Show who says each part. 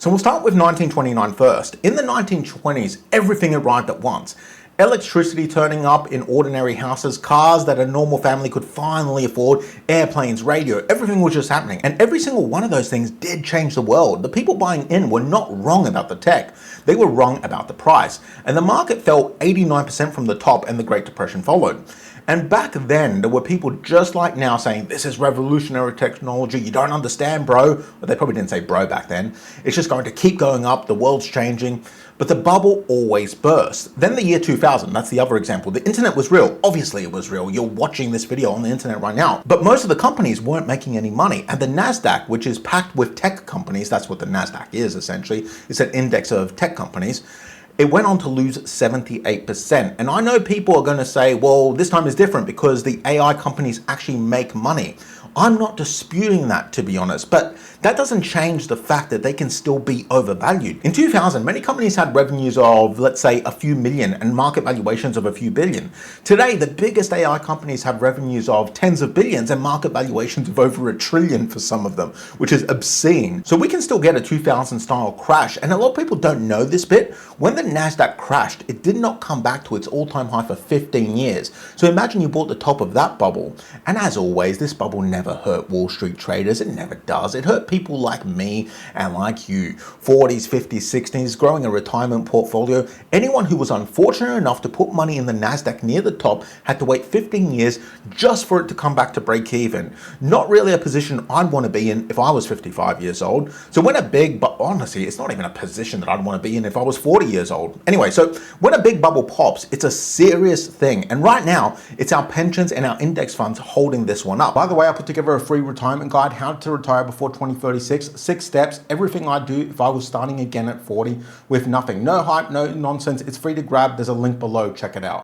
Speaker 1: So we'll start with 1929 first. In the 1920s, everything arrived at once. Electricity turning up in ordinary houses, cars that a normal family could finally afford, airplanes, radio, everything was just happening. And every single one of those things did change the world. The people buying in were not wrong about the tech. They were wrong about the price. And the market fell 89% from the top and the Great Depression followed. And back then, there were people just like now saying, this is revolutionary technology, you don't understand, bro. But they probably didn't say bro back then. It's just going to keep going up, the world's changing. But the bubble always bursts. Then the year 2000, that's the other example. The internet was real. Obviously it was real. You're watching this video on the internet right now. But most of the companies weren't making any money. And the Nasdaq, which is packed with tech companies, that's what the Nasdaq is essentially. It's an index of tech companies. It went on to lose 78%. And I know people are going to say, well, this time is different because the AI companies actually make money. I'm not disputing that, to be honest, but that doesn't change the fact that they can still be overvalued. In 2000, many companies had revenues of, let's say, a few million and market valuations of a few billion. Today, the biggest AI companies have revenues of tens of billions and market valuations of over $1 trillion for some of them, which is obscene. So we can still get a 2000 style crash. And a lot of people don't know this bit. When the Nasdaq crashed, it did not come back to its all-time high for 15 years. So imagine you bought the top of that bubble. And as always, this bubble never hurt Wall Street traders. It never does. It hurt people like me and like you, 40s, 50s, 60s, growing a retirement portfolio. Anyone who was unfortunate enough to put money in the Nasdaq near the top had to wait 15 years just for it to come back to break even. Not really a position I'd want to be in if I was 55 years old. So when a big, but honestly, it's not even a position that I'd want to be in if I was 40 years old. Anyway, so when a big bubble pops, it's a serious thing. And right now, it's our pensions and our index funds holding this one up. By the way, I put together a free retirement guide, how to retire before 2036, 6 steps, everything I'd do if I was starting again at 40 with nothing. No hype, no nonsense. It's free to grab. There's a link below. Check it out.